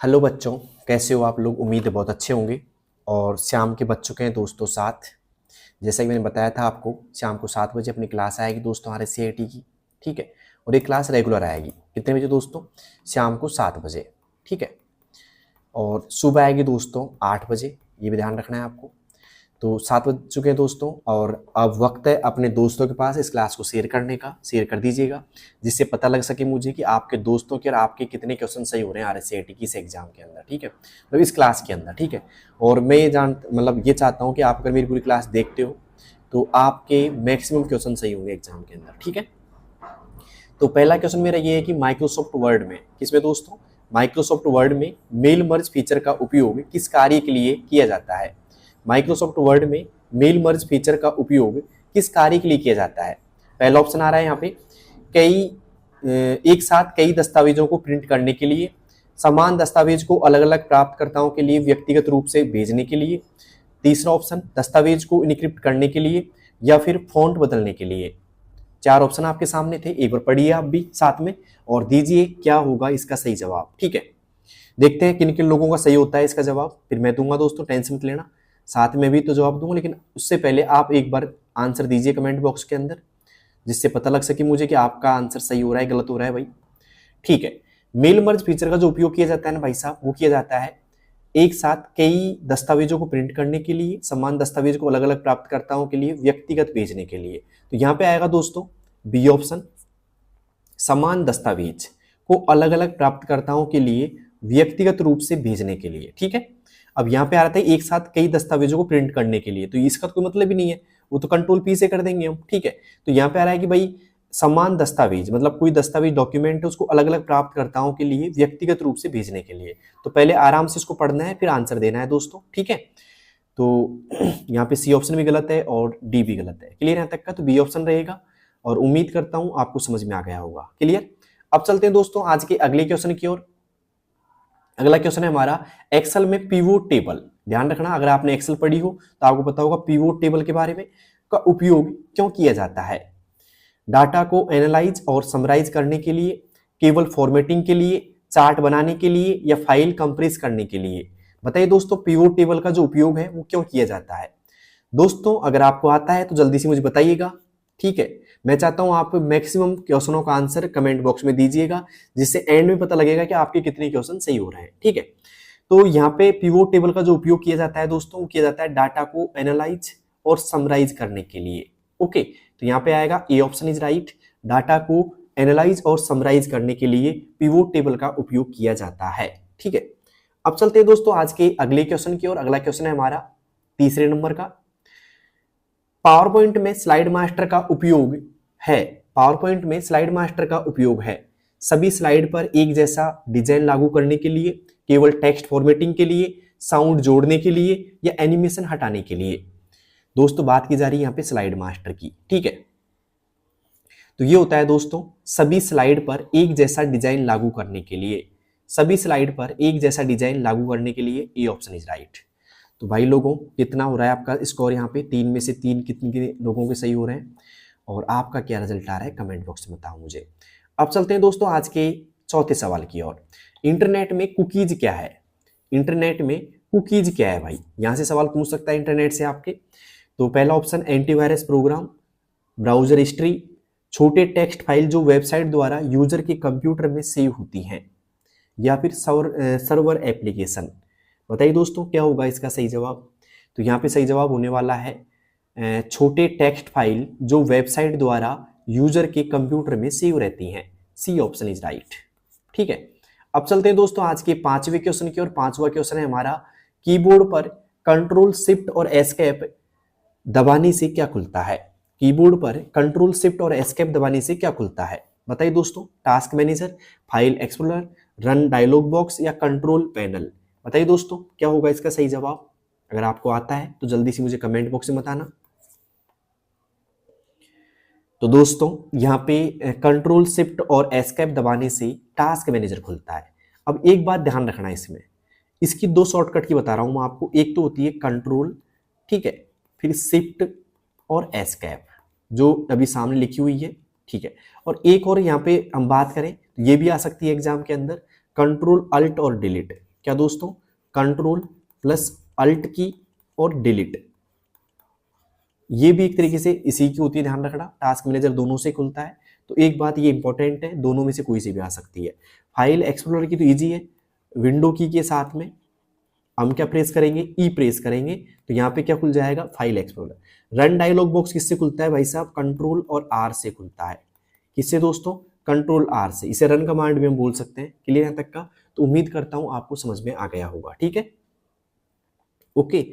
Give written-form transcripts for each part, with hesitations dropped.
Hello बच्चों, कैसे हो आप लोग। उम्मीद है बहुत अच्छे होंगे। और शाम के बज चुके हैं दोस्तों 7। जैसा कि मैंने बताया था आपको, शाम को 7 बजे अपनी क्लास आएगी दोस्तों हमारे CIT की। ठीक है। और ये क्लास रेगुलर आएगी कितने बजे दोस्तों? शाम को 7 बजे। ठीक है। और सुबह आएगी दोस्तों 8 बजे, ये भी ध्यान रखना है आपको। तो 7 बज चुके हैं दोस्तों, और अब वक्त है अपने दोस्तों के पास इस क्लास को शेयर करने का। शेयर कर दीजिएगा जिससे पता लग सके मुझे कि आपके दोस्तों के और आपके कितने क्वेश्चन सही हो रहे हैं RSCIT की इस एग्जाम के अंदर। ठीक है, मतलब इस क्लास के अंदर। ठीक है। और मैं ये चाहता हूँ कि आप अगर मेरी पूरी क्लास देखते हो तो आपके मैक्सिमम क्वेश्चन सही होंगे एग्जाम के अंदर। ठीक है। तो पहला क्वेश्चन मेरा ये है कि माइक्रोसॉफ्ट वर्ड में, किसमें दोस्तों? माइक्रोसॉफ्ट वर्ड में मेल मर्ज फीचर का उपयोग किस कार्य के लिए किया जाता है? माइक्रोसॉफ्ट वर्ड में मेल मर्ज फीचर का उपयोग किस कार्य के लिए किया जाता है? पहला ऑप्शन आ रहा है यहाँ पे, एक साथ कई दस्तावेजों को प्रिंट करने के लिए, समान दस्तावेज को अलग अलग प्राप्तकर्ताओं के लिए व्यक्तिगत रूप से भेजने के लिए, तीसरा ऑप्शन दस्तावेज को इनक्रिप्ट करने के लिए, या फिर फॉन्ट बदलने के लिए। 4 ऑप्शन आपके सामने थे, एक बार पढ़िए आप भी साथ में और दीजिए क्या होगा इसका सही जवाब। ठीक है। देखते हैं किन किन लोगों का सही होता है इसका जवाब, फिर मैं दूंगा दोस्तों, टेंशन मत लेना। साथ में भी तो जवाब दूंगा, लेकिन उससे पहले आप एक बार आंसर दीजिए कमेंट बॉक्स के अंदर, जिससे पता लग सके मुझे कि आपका आंसर सही हो रहा है गलत हो रहा है भाई। ठीक है। मेल मर्ज फीचर का जो उपयोग किया जाता है ना भाई साहब, वो किया जाता है एक साथ कई दस्तावेजों को प्रिंट करने के लिए, समान दस्तावेज को अलग अलग प्राप्तकर्ताओं के लिए, व्यक्तिगत भेजने के लिए। तो यहाँ पे आएगा दोस्तों बी ऑप्शन, समान दस्तावेज को अलग अलग प्राप्तकर्ताओं के लिए व्यक्तिगत रूप से भेजने के लिए। ठीक है। अब यहाँ पे आ रहा था एक साथ कई दस्तावेजों को प्रिंट करने के लिए, तो इसका तो कोई मतलब ही नहीं है, वो तो कंट्रोल P से कर देंगे हम। ठीक है। तो यहाँ पे आ रहा है कि भाई समान दस्तावेज, मतलब कोई दस्तावेज डॉक्यूमेंट है उसको अलग अलग प्राप्तकर्ताओं के लिए व्यक्तिगत रूप से भेजने के लिए। तो पहले आराम से इसको पढ़ना है, फिर आंसर देना है दोस्तों। ठीक है। तो यहाँ पे सी ऑप्शन भी गलत है और डी भी गलत है। क्लियर यहाँ तक का? तो बी ऑप्शन रहेगा, और उम्मीद करता हूं आपको समझ में आ गया होगा। क्लियर। अब चलते हैं दोस्तों आज के अगले क्वेश्चन की ओर। अगला क्वेश्चन है हमारा एक्सेल में पिवोट टेबल। ध्यान रखना, अगर आपने एक्सेल पढ़ी हो तो आपको पता होगा पिवोट टेबल के बारे में, का उपयोग क्यों किया जाता है? डाटा को एनालाइज और समराइज करने के लिए, केवल फॉर्मेटिंग के लिए, चार्ट बनाने के लिए, या फाइल कंप्रेस करने के लिए? बताइए दोस्तों, पिवोट टेबल का जो उपयोग है वो क्यों किया जाता है? दोस्तों अगर आपको आता है तो जल्दी से मुझे बताइएगा। ठीक है। मैं चाहता हूं आप मैक्सिमम क्वेश्चनों का आंसर कमेंट बॉक्स में दीजिएगा, जिससे एंड में पता लगेगा कि आपके कितने क्वेश्चन सही हो रहे हैं। ठीक है। तो यहाँ पे पिवोट टेबल का जो उपयोग किया जाता है दोस्तों, वो किया जाता है डाटा को एनालाइज और समराइज करने के लिए। ओके। तो यहाँ पे आएगा A option is right, data को एनालाइज और समराइज करने के लिए पिवोट टेबल का उपयोग किया जाता है। ठीक है। अब चलते हैं दोस्तों आज के अगले क्वेश्चन की ओर। अगला क्वेश्चन है हमारा तीसरे नंबर का, पावर पॉइंट में स्लाइड मास्टर का उपयोग है। पावर पॉइंट में स्लाइड मास्टर का उपयोग है सभी स्लाइड पर एक जैसा डिजाइन लागू करने के लिए, केवल टेक्स्ट फॉर्मेटिंग के लिए, साउंड जोड़ने के लिए, या एनिमेशन हटाने के लिए? दोस्तों बात की जा रही है यहाँ पे स्लाइड मास्टर की। ठीक है। तो ये होता है दोस्तों सभी स्लाइड पर एक जैसा डिजाइन लागू करने के लिए, सभी स्लाइड पर एक जैसा डिजाइन लागू करने के लिए। ए ऑप्शन इज राइट। तो भाई लोगों कितना हो रहा है आपका स्कोर यहाँ पे? 3 में से 3 कितने लोगों के सही हो रहे हैं, और आपका क्या रिजल्ट आ रहा है कमेंट बॉक्स में बताओ मुझे। अब चलते हैं दोस्तों आज के चौथे सवाल की ओर। इंटरनेट में कुकीज क्या है? इंटरनेट में कुकीज क्या है भाई? यहां से सवाल पूछ सकता है इंटरनेट से आपके। तो पहला option antivirus program, browser history, छोटे टेक्स्ट फाइल जो वेबसाइट द्वारा यूजर के कंप्यूटर में सेव होती हैं, या फिर सर्वर एप्लीकेशन? बताइए दोस्तों क्या होगा इसका सही जवाब? तो यहाँ पे सही जवाब होने वाला है छोटे टेक्स्ट फाइल जो वेबसाइट द्वारा यूजर के कंप्यूटर में सेव रहती हैं। C option is right. ठीक है। अब चलते हैं दोस्तों आज के 5वें क्वेश्चन की ओर। 5वां क्वेश्चन है हमारा, कीबोर्ड पर कंट्रोल शिफ्ट और एस्केप दबाने से क्या खुलता है? कीबोर्ड पर कंट्रोल शिफ्ट और एस्केप दबाने से क्या खुलता है? बताइए दोस्तों, task manager, file explorer, run dialogue box, या कंट्रोल पैनल? बताइए दोस्तों क्या होगा इसका सही जवाब? अगर आपको आता है तो जल्दी से मुझे कमेंट बॉक्स में बताना। तो दोस्तों यहाँ पे कंट्रोल शिफ्ट और एस्केप दबाने से टास्क मैनेजर खुलता है। अब एक बात ध्यान रखना है इसमें, इसकी 2 शॉर्टकट की बता रहा हूं मैं आपको। एक तो होती है कंट्रोल, ठीक है, फिर शिफ्ट और एस्केप जो अभी सामने लिखी हुई है, ठीक है। और एक और यहाँ पे हम बात करें तो ये भी आ सकती है एग्जाम के अंदर, कंट्रोल अल्ट और डिलीट। क्या दोस्तों, कंट्रोल प्लस अल्ट की और डिलीट, ये भी एक तरीके से इसी की होती है, ध्यान रखना। टास्क मैनेजर दोनों से खुलता है, तो एक बात ये इंपॉर्टेंट है, दोनों में से कोई सी भी आ सकती है। फाइल एक्सप्लोरर की तो इजी है, विंडो की के साथ में हम क्या प्रेस करेंगे, ई प्रेस करेंगे, तो यहाँ पे क्या खुल जाएगा, file explorer. Run dialogue box किससे खुलता है भाई साहब, कंट्रोल और आर से खुलता है। किससे दोस्तों, कंट्रोल आर से। इसे रन कमांड भी हम बोल सकते हैं। क्लियर यहाँ तक का? तो उम्मीद करता हूं आपको समझ में आ गया होगा। ठीक है, ओके।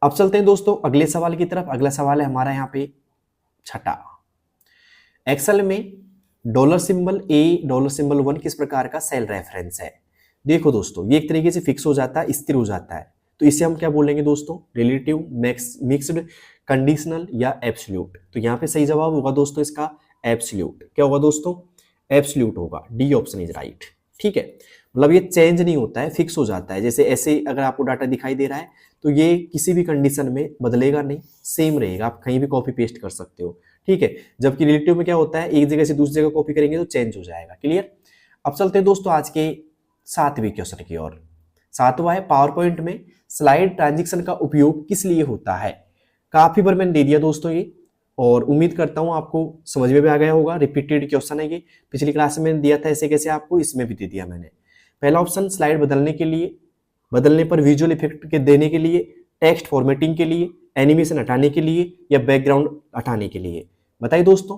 अब चलते हैं दोस्तों अगले सवाल की तरफ। अगला सवाल है हमारा यहाँ पे छठा। एक्सेल में डॉलर सिंबल ए, डॉलर सिंबल 1 किस प्रकार का सेल रेफरेंस है? देखो दोस्तों, ये एक तरीके से फिक्स हो जाता है, स्थिर हो जाता है, तो इसे हम क्या बोलेंगे दोस्तों, रिलेटिव, मिक्स्ड, कंडीशनल या एब्सोल्यूट। तो यहाँ पे सही जवाब होगा दोस्तों इसका एब्सोल्यूट। क्या होगा दोस्तों, एब्सोल्यूट होगा। D option is right. ठीक है, मतलब ये चेंज नहीं होता है, फिक्स हो जाता है। जैसे ऐसे अगर आपको डाटा दिखाई दे रहा है तो ये किसी भी कंडीशन में बदलेगा नहीं, सेम रहेगा, आप कहीं भी कॉपी पेस्ट कर सकते हो। ठीक है, जबकि रिलेटिव में क्या होता है, एक जगह से दूसरी जगह कॉपी करेंगे तो चेंज हो जाएगा। क्लियर? अब चलते हैं दोस्तों आज के 7वें क्वेश्चन की ओर। 7वां है, पावर पॉइंट में स्लाइड ट्रांजिशन का उपयोग किस लिए होता है? काफी बार मैंने दे दिया दोस्तों ये, और उम्मीद करता हूं आपको समझ में भी आ गया होगा। रिपीटेड क्वेश्चन है ये, पिछली क्लास में मैंने दिया था ऐसे कैसे आपको, इसमें भी दे दिया मैंने। पहला ऑप्शन, स्लाइड बदलने के लिए, बदलने पर विजुअल इफेक्ट के देने के लिए, टेक्स्ट फॉर्मेटिंग के लिए, एनिमेशन हटाने के लिए, या बैकग्राउंड हटाने के लिए। बताइए दोस्तों,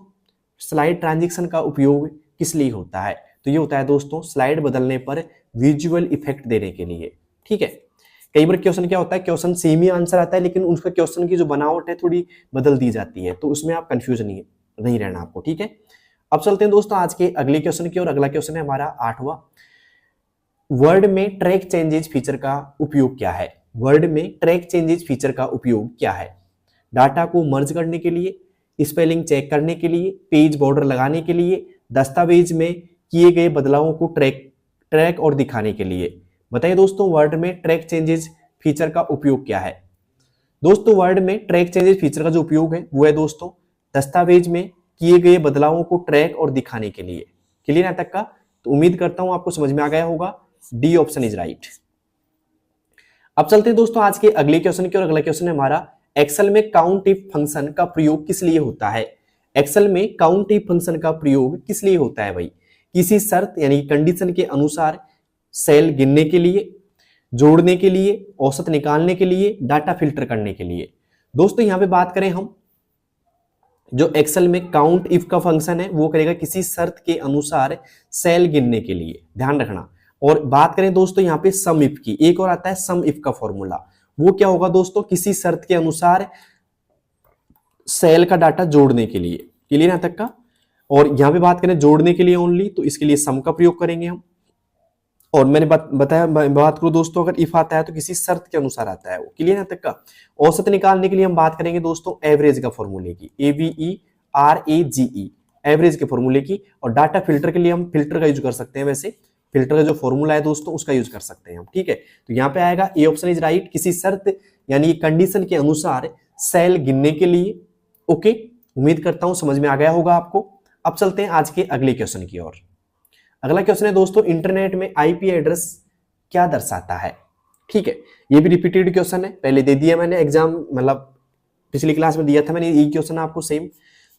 स्लाइड ट्रांजिशन का उपयोग किस लिए होता है? तो ये होता है दोस्तों स्लाइड बदलने पर विजुअल इफेक्ट देने के लिए। ठीक है, कई बार क्वेश्चन क्या होता है, क्वेश्चन सेम ही आंसर आता है लेकिन उसका क्वेश्चन की जो बनावट है थोड़ी बदल दी जाती है, तो उसमें आप कंफ्यूज नहीं रहना आपको। ठीक है, अब चलते हैं दोस्तों आज के अगले क्वेश्चन की ओर। अगला क्वेश्चन है हमारा 8वां। वर्ड में ट्रैक चेंजेस फीचर का उपयोग क्या है? वर्ड में ट्रैक चेंजेस फीचर का उपयोग क्या है? डाटा को मर्ज करने के लिए, स्पेलिंग चेक करने के लिए, पेज बॉर्डर लगाने के लिए, दस्तावेज में किए गए बदलावों को ट्रैक और दिखाने के लिए। बताइए दोस्तों, वर्ड में ट्रैक चेंजेस फीचर का उपयोग क्या है? दोस्तों वर्ड में ट्रैक चेंजेस फीचर का जो उपयोग है वो है दोस्तों दस्तावेज में किए गए बदलावों को ट्रैक और दिखाने के लिए। क्लियर यहाँ तक का? तो उम्मीद करता हूं आपको समझ में आ गया होगा। D option is right. अब चलते हैं दोस्तों आज के अगले क्वेश्चन की ओर। अगला क्वेश्चन है हमारा, एक्सेल में काउंट इफ फंक्शन का प्रयोग किस लिए होता है? एक्सेल में काउंट इफ फंक्शन का प्रयोग किस लिए होता है भाई? किसी शर्त यानी कंडीशन के अनुसार सेल गिनने के लिए, जोड़ने के लिए, औसत निकालने के लिए, डाटा फिल्टर करने के लिए। दोस्तों यहां पे बात करें हम, जो एक्सेल में काउंट इफ का फंक्शन है वो करेगा किसी शर्त के अनुसार सेल गिनने के लिए, ध्यान रखना। और बात करें दोस्तों यहाँ पे सम इफ की, एक और आता है सम इफ का फॉर्मूला, वो क्या होगा दोस्तों, किसी शर्त के अनुसार सेल का डाटा जोड़ने के लिए। क्लियर यहां तक का? और यहां पे बात करें जोड़ने के लिए ओनली, तो इसके लिए सम का प्रयोग करेंगे हम। और मैंने बताया, बात करूं दोस्तों, अगर इफ आता है तो किसी शर्त के अनुसार आता है वो। क्लियर यहां तक का? औसत निकालने के लिए हम बात करेंगे दोस्तों एवरेज का फॉर्मूले की, AVERAGE, एवरेज के फॉर्मूले की। और डाटा फिल्टर के लिए हम फिल्टर का यूज कर सकते हैं, वैसे फिल्टर का जो फॉर्मूला है दोस्तों उसका यूज कर सकते हैं हम। ठीक है, तो यहाँ पे आएगा ए ऑप्शन इज राइट, किसी शर्त यानी कंडीशन के अनुसार सेल गिनने के लिए। ओके, उम्मीद करता हूं समझ में आ गया होगा आपको। अब चलते हैं आज के अगले क्वेश्चन की ओर। अगला क्वेश्चन है दोस्तों, इंटरनेट में आईपी एड्रेस क्या दर्शाता है? ठीक है, ये भी रिपीटेड क्वेश्चन है, पहले दे दिया मैंने एग्जाम, मतलब पिछली क्लास में दिया था मैंने ये क्वेश्चन आपको सेम।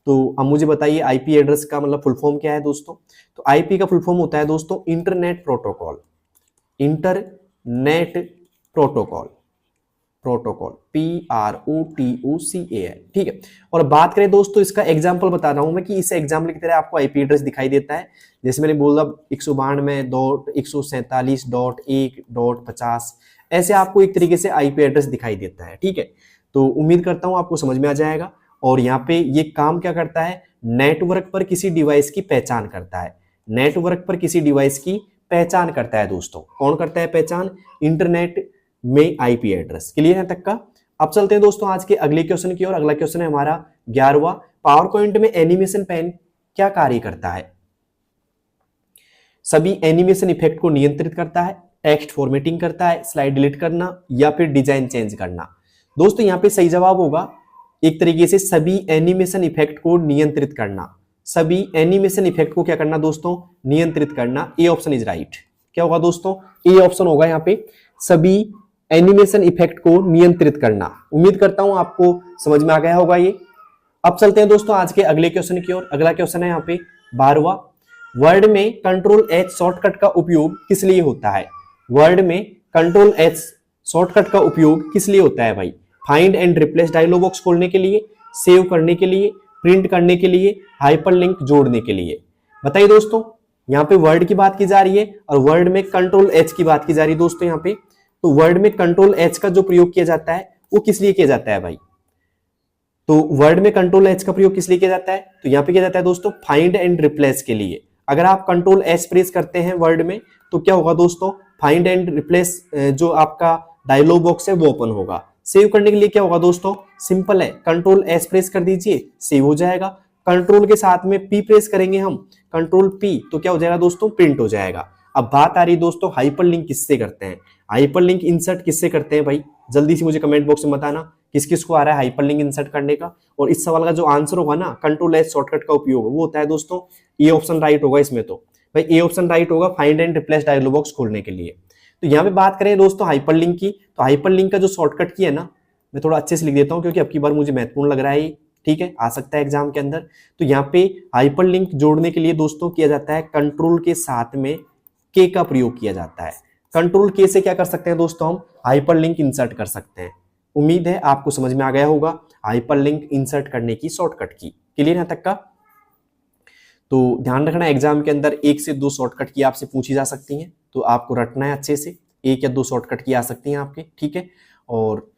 तो अब मुझे बताइए आईपी एड्रेस का मतलब फुल फॉर्म क्या है दोस्तों? तो आईपी का फुल फॉर्म होता है दोस्तों internet protocol. Internet protocol, protocol PROTOCOL। ठीक है, और बात करें दोस्तों, इसका एग्जांपल बता रहा हूं मैं कि इस एग्जाम्पल की तरह आपको आईपी एड्रेस दिखाई देता है। जैसे मैंने बोला 192.147.1.50, ऐसे आपको एक तरीके से आईपी एड्रेस दिखाई देता है। ठीक है, तो उम्मीद करता हूं आपको समझ में आ जाएगा। और यहाँ पे ये काम क्या करता है, नेटवर्क पर किसी डिवाइस की पहचान करता है। नेटवर्क पर किसी डिवाइस की पहचान करता है दोस्तों। कौन करता है पहचान? इंटरनेट में आईपी एड्रेस। क्लियर है तक का? अब चलते हैं दोस्तों आज के अगले क्वेश्चन की ओर। अगला क्वेश्चन है हमारा 11वां, पावर पॉइंट में एनिमेशन पैन क्या कार्य करता है? सभी एनिमेशन इफेक्ट को नियंत्रित करता है, टेक्स्ट फॉर्मेटिंग करता है, स्लाइड डिलीट करना, या फिर डिजाइन चेंज करना। दोस्तों यहाँ पे सही जवाब होगा एक तरीके से सभी एनिमेशन इफेक्ट को नियंत्रित करना। सभी एनिमेशन इफेक्ट को क्या करना दोस्तों? नियंत्रित करना। ए ऑप्शन इज राइट। क्या होगा दोस्तों, ए ऑप्शन होगा यहाँ पे, सभी एनिमेशन इफेक्ट को नियंत्रित करना। उम्मीद करता हूं आपको समझ में आ गया होगा ये। अब चलते हैं दोस्तों आज के अगले क्वेश्चन की ओर। अगला क्वेश्चन है यहाँ पे 12वां, वर्ड में कंट्रोल एच शॉर्टकट का उपयोग किस लिए होता है? वर्ड में कंट्रोल एच शॉर्टकट का उपयोग किस लिए होता है भाई? Find and replace dialog box खोलने के लिए, सेव करने के लिए, प्रिंट करने के लिए, हाइपरलिंक जोड़ने के लिए। बताइए दोस्तों, यहाँ पे वर्ड की बात की जा रही है और वर्ड में कंट्रोल एच की बात की जा रही है दोस्तों यहाँ पे। तो वर्ड में कंट्रोल एच का जो प्रयोग किया जाता है वो किस लिए किया जाता है भाई? तो वर्ड में कंट्रोल एच का प्रयोग किस लिए किया जाता है? तो यहाँ पे किया जाता है दोस्तों फाइंड एंड रिप्लेस के लिए। अगर आप कंट्रोल एच प्रेस करते हैं वर्ड में तो क्या होगा दोस्तों, फाइंड एंड रिप्लेस जो आपका डायलॉग बॉक्स है वो ओपन होगा। सेव करने के लिए क्या होगा दोस्तों, सिंपल है, कंट्रोल एच प्रेस कर दीजिए, सेव हो जाएगा। कंट्रोल के साथ में पी प्रेस करेंगे हम, कंट्रोल पी, तो क्या हो जाएगा दोस्तों, प्रिंट हो जाएगा। अब बात आ रही है दोस्तों हाइपरलिंक किससे करते हैं? हाइपरलिंक इंसर्ट किससे करते हैं भाई? जल्दी से मुझे कमेंट बॉक्स में बताना किस किस को आ रहा है हाइपरलिंक इंसर्ट करने का। और इस सवाल का जो आंसर होगा ना, कंट्रोल एच शॉर्टकट का उपयोग वो होता है दोस्तों, ए ऑप्शन राइट होगा इसमें। तो भाई ए ऑप्शन राइट होगा, find and replace dialog box खोलने के लिए। तो यहाँ पे बात करें दोस्तों हाइपरलिंक की, तो हाइपरलिंक का जो शॉर्टकट की है ना, मैं थोड़ा अच्छे से लिख देता हूँ क्योंकि अब की बार मुझे महत्वपूर्ण लग रहा है, ठीक है, आ सकता है एग्जाम के अंदर। तो यहाँ पे हाइपरलिंक जोड़ने के लिए दोस्तों किया जाता है कंट्रोल के साथ में के का प्रयोग किया जाता है। कंट्रोल के से क्या कर सकते हैं दोस्तों, हम हाइपरलिंक इंसर्ट कर सकते हैं। उम्मीद है आपको समझ में आ गया होगा हाइपरलिंक इंसर्ट करने की शॉर्टकट की। क्लियर यहां तक का? तो ध्यान रखना एग्जाम के अंदर 1 से 2 शॉर्टकट की आपसे पूछी जा सकती हैं, तो आपको रटना है अच्छे से। 1 या 2 शॉर्टकट की आ सकती हैं आपके, ठीक है। और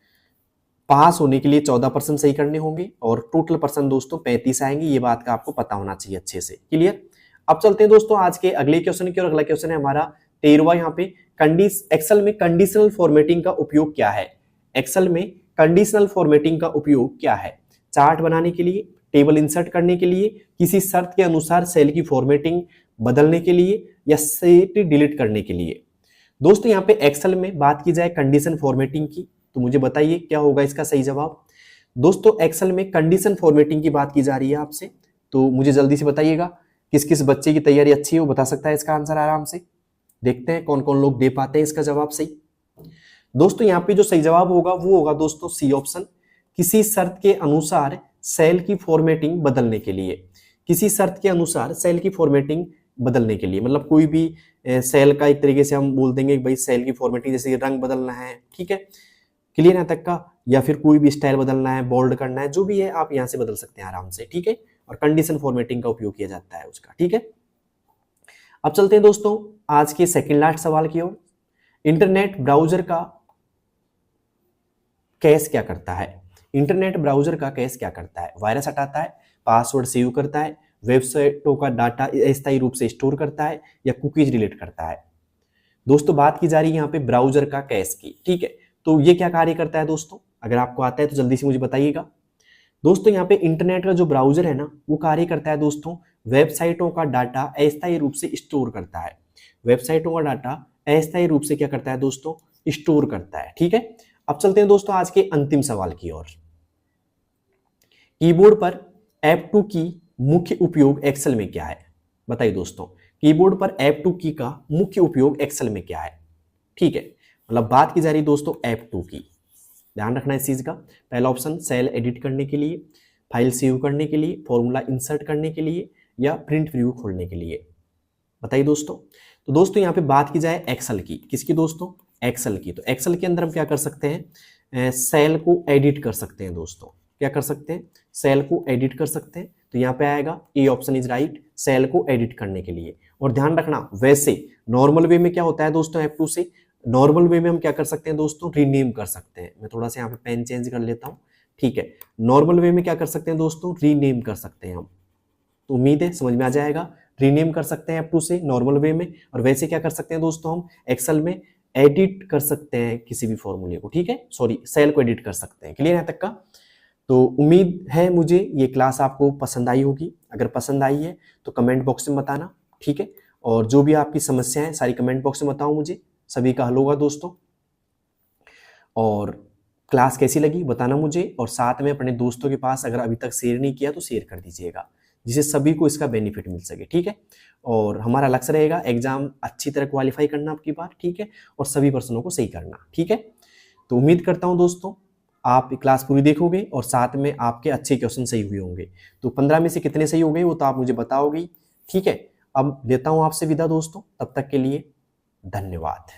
पास होने के लिए 14% सही करने होंगे और टोटल पर्सन दोस्तों 35 आएंगे, ये बात का आपको पता होना चाहिए अच्छे से। क्लियर? अब चलते हैं दोस्तों आज के अगले क्वेश्चन की और। अगला क्वेश्चन है हमारा 13वां यहाँ पे, एक्सेल में कंडीशनल फॉर्मेटिंग का उपयोग क्या है? एक्सेल में कंडीशनल फॉर्मेटिंग का उपयोग क्या है? चार्ट बनाने के लिए, टेबल इंसर्ट करने के लिए, किसी शर्त के अनुसार सेल की फॉर्मेटिंग बदलने के लिए, या सेट डिलीट करने के लिए। दोस्तों यहाँ पे एक्सेल में बात की जाए कंडीशन फॉर्मेटिंग की, तो मुझे बताइए क्या होगा इसका सही जवाब। दोस्तों एक्सेल में कंडीशन फॉर्मेटिंग की बात की जा रही है आपसे, तो मुझे जल्दी से बताइएगा किस किस बच्चे की तैयारी अच्छी है वो बता सकता है इसका आंसर आराम से। देखते हैं कौन कौन लोग दे पाते हैं इसका जवाब सही। दोस्तों यहाँ पे जो सही जवाब होगा वो होगा दोस्तों सी ऑप्शन, किसी शर्त के अनुसार सेल की फॉर्मेटिंग बदलने के लिए। किसी शर्त के अनुसार सेल की फॉर्मेटिंग बदलने के लिए, मतलब कोई भी सेल का एक तरीके से हम बोल देंगे भाई सेल की फॉर्मेटिंग, जैसे रंग बदलना है, ठीक है, क्लियर यहाँ तक का, या फिर कोई भी स्टाइल बदलना है, बोल्ड करना है, जो भी है आप यहाँ से बदल सकते हैं आराम से, ठीक है। और कंडीशन फॉर्मेटिंग का उपयोग किया जाता है उसका, ठीक है। अब चलते हैं दोस्तों आज के सेकंड लास्ट सवाल की ओर। इंटरनेट ब्राउजर का कैश क्या करता है? इंटरनेट ब्राउजर का कैश क्या करता है? वायरस हटाता है, पासवर्ड सेव करता है, वेबसाइटों का डाटा अस्थायी रूप से स्टोर करता है, या कुकीज डिलीट करता है। दोस्तों बात की जा रही है यहाँ पे ब्राउजर का कैश की, ठीक है। तो ये क्या कार्य करता है दोस्तों, अगर आपको आता है तो जल्दी से मुझे बताइएगा। दोस्तों यहाँ पे इंटरनेट का जो ब्राउजर है ना, वो कार्य करता है दोस्तों वेबसाइटों का डाटा अस्थायी रूप से स्टोर करता है। वेबसाइटों का डाटा अस्थायी रूप से क्या करता है दोस्तों, स्टोर करता है, ठीक है। अब चलते हैं दोस्तों आज के अंतिम सवाल की ओर। कीबोर्ड पर F2 की मुख्य उपयोग एक्सेल में क्या है? बताइए दोस्तों, कीबोर्ड पर F2 की का मुख्य उपयोग एक्सेल में क्या है? ठीक है, मतलब बात की जा रही दोस्तों F2 की, ध्यान रखना इस चीज का। पहला ऑप्शन सेल एडिट करने के लिए, फाइल सेव करने के लिए, फॉर्मूला इंसर्ट करने के लिए, या प्रिंट व्यू खोलने के लिए। बताइए दोस्तों। तो दोस्तों यहाँ पे बात की जाए एक्सेल की, किसकी दोस्तों, एक्सेल की। तो एक्सेल के अंदर हम क्या कर सकते हैं, सेल को एडिट कर सकते हैं दोस्तों। क्या कर सकते हैं, सेल को एडिट कर सकते हैं। तो यहाँ पे आएगा A option is right, cell को एडिट करने के लिए। और ध्यान रखना वैसे नॉर्मल वे में क्या होता है दोस्तों, F2 से नॉर्मल वे में हम क्या कर सकते हैं दोस्तों, रीनेम कर सकते हैं। मैं थोड़ा सा यहाँ पे पेन चेंज कर लेता हूँ, ठीक है। नॉर्मल वे में क्या कर सकते हैं दोस्तों, रीनेम कर सकते हैं हम। तो उम्मीद है समझ में आ जाएगा। रीनेम कर सकते हैं F2 से नॉर्मल वे में, और वैसे क्या कर सकते हैं दोस्तों, हम एक्सेल में एडिट कर सकते हैं किसी भी फॉर्मूले को, ठीक है, सॉरी सेल को एडिट कर सकते हैं। क्लियर है तक का? तो उम्मीद है मुझे ये क्लास आपको पसंद आई होगी। अगर पसंद आई है तो कमेंट बॉक्स में बताना, ठीक है। और जो भी आपकी समस्याएं हैं सारी कमेंट बॉक्स में बताओ मुझे, सभी का हल होगा दोस्तों। और क्लास कैसी लगी बताना मुझे, और साथ में अपने दोस्तों के पास अगर अभी तक शेयर नहीं किया तो शेयर कर दीजिएगा। जिससे सभी को इसका बेनिफिट मिल सके, ठीक है। और हमारा लक्ष्य रहेगा एग्जाम अच्छी तरह क्वालिफाई करना आपकी बार, ठीक है, और सभी प्रश्नों को सही करना, ठीक है। तो उम्मीद करता हूं दोस्तों आप क्लास पूरी देखोगे और साथ में आपके अच्छे क्वेश्चन सही हुए होंगे। तो 15 में से कितने सही हो गए वो तो आप मुझे बताओगे, ठीक है। अब लेता हूं आपसे विदा दोस्तों, तब तक के लिए धन्यवाद।